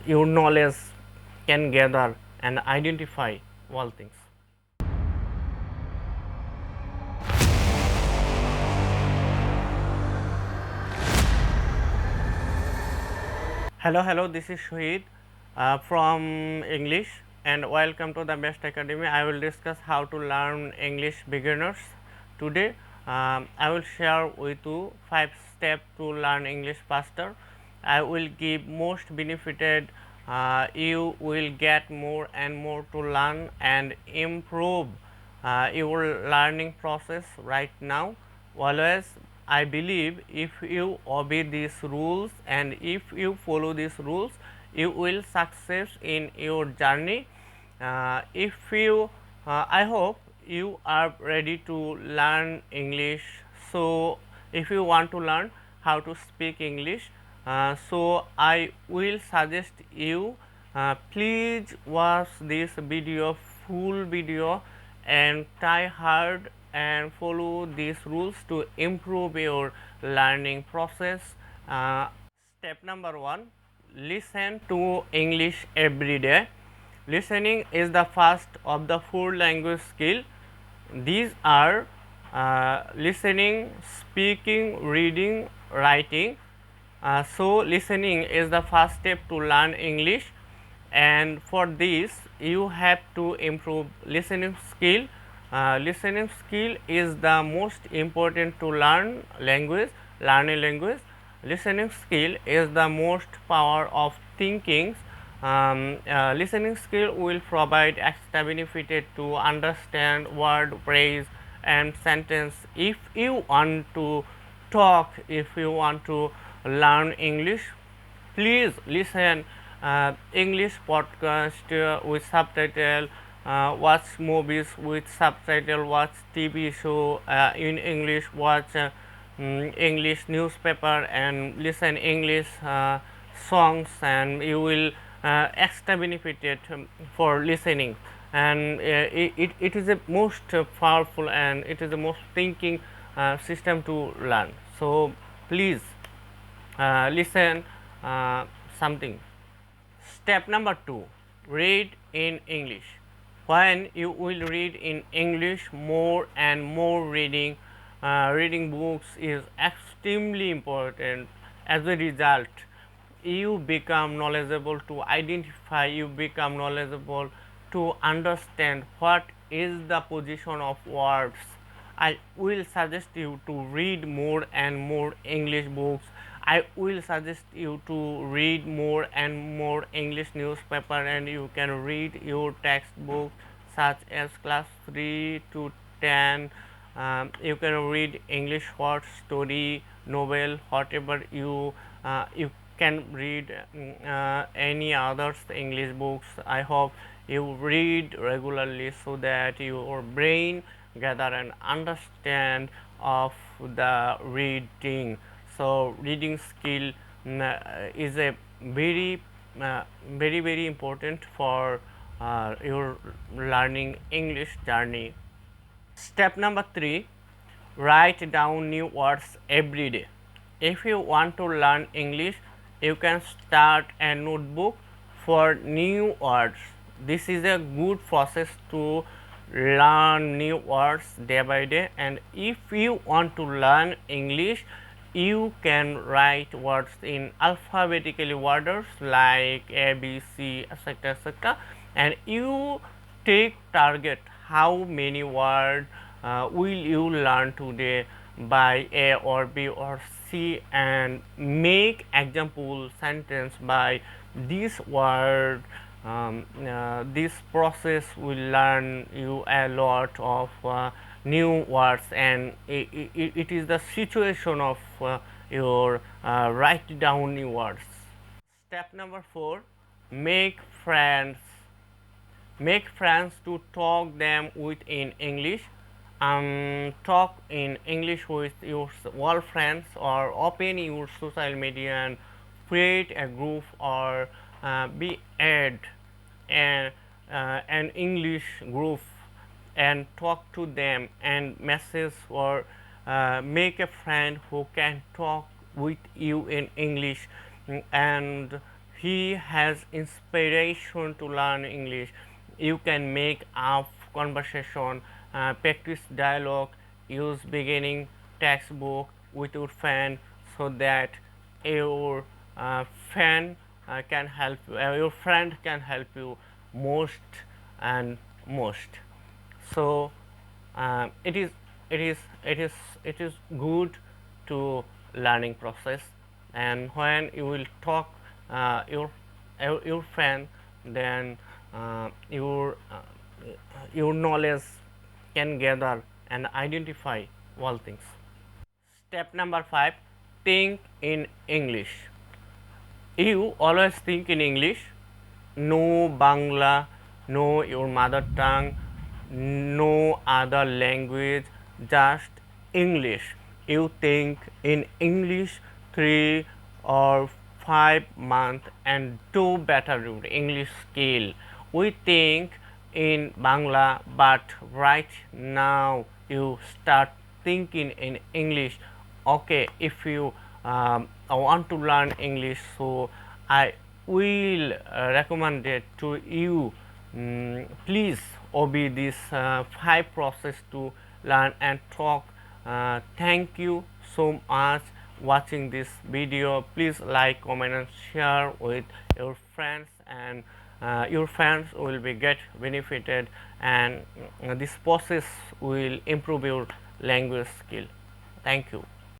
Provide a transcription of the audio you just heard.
your knowledge can gather and identify all things. Hello, this is Shahid from English, and welcome to the Best Academy. I will discuss how to learn English beginners. Today, I will share with you 5 steps to learn English faster. I will give most benefited. You will get more and more to learn and improve your learning process right now. Always, I believe if you obey these rules and if you follow these rules, you will success in your journey. I hope you are ready to learn English. So, if you want to learn how to speak English, so I will suggest you please watch this video, full video, and try hard and follow these rules to improve your learning process. Step number 1, listen to English every day. Listening is the first of the 4 language skill. These are listening, speaking, reading, writing. So listening is the first step to learn English, and for this you have to improve listening skill. Listening skill is the most important to learn language. Learning language, listening skill is the most power of thinking. Listening skill will provide extra benefit to understand word, phrase, and sentence. If you want to talk, if you want to learn English, please listen English podcast with subtitle, watch movies with subtitle, watch TV show in English, watch English newspaper, and listen English songs, and you will extra benefited for listening. And it is the most powerful and it is the most thinking system to learn. So please listen something. Step number 2, read in English. When you will read in English, more and more reading books is extremely important. As a result, you become knowledgeable to identify, you become knowledgeable to understand what is the position of words. I will suggest you to read more and more English books. I will suggest you to read more and more English newspaper, and you can read your textbook such as class 3 to 10. You can read English short story, novel, whatever you can read any others English books. I hope you read regularly so that your brain gather and understand of the reading. So reading skill is a very important for your learning English journey. Step number 3, write down new words every day. If you want to learn English, you can start a notebook for new words. This is a good process to learn new words day by day, and if you want to learn English, you can write words in alphabetically orders like A, B, C, etc., etc., and you take target how many words will you learn today by A or B or C, and make example sentence by this word. This process will learn you a lot of new words, and it is the situation of your write down new words. Step number 4, make friends. Make friends to talk them with in English. Talk in English with your all friends, or open your social media and create a group, or be add an English group and talk to them and message, or make a friend who can talk with you in English, and he has inspiration to learn English. You can make up conversation, practice dialogue, use beginning textbook with your friend so that your friend can help your friend can help you most and most. So it is it is it is it is good to learning process, and when you will talk your friend, then your knowledge can gather and identify all things. Step number 5, think in English. You always think in English. No Bangla, no your mother tongue, no other language, just English. You think in English 3 or 5 months and do better your English skill. We think in Bangla, but right now you start thinking in English. Okay, if you want to learn English, so I will recommend it to you. Please obey this 5 process to learn and talk. Thank you so much watching this video. Please like, comment and share with your friends, and your friends will be get benefited, and this process will improve your language skill. Thank you.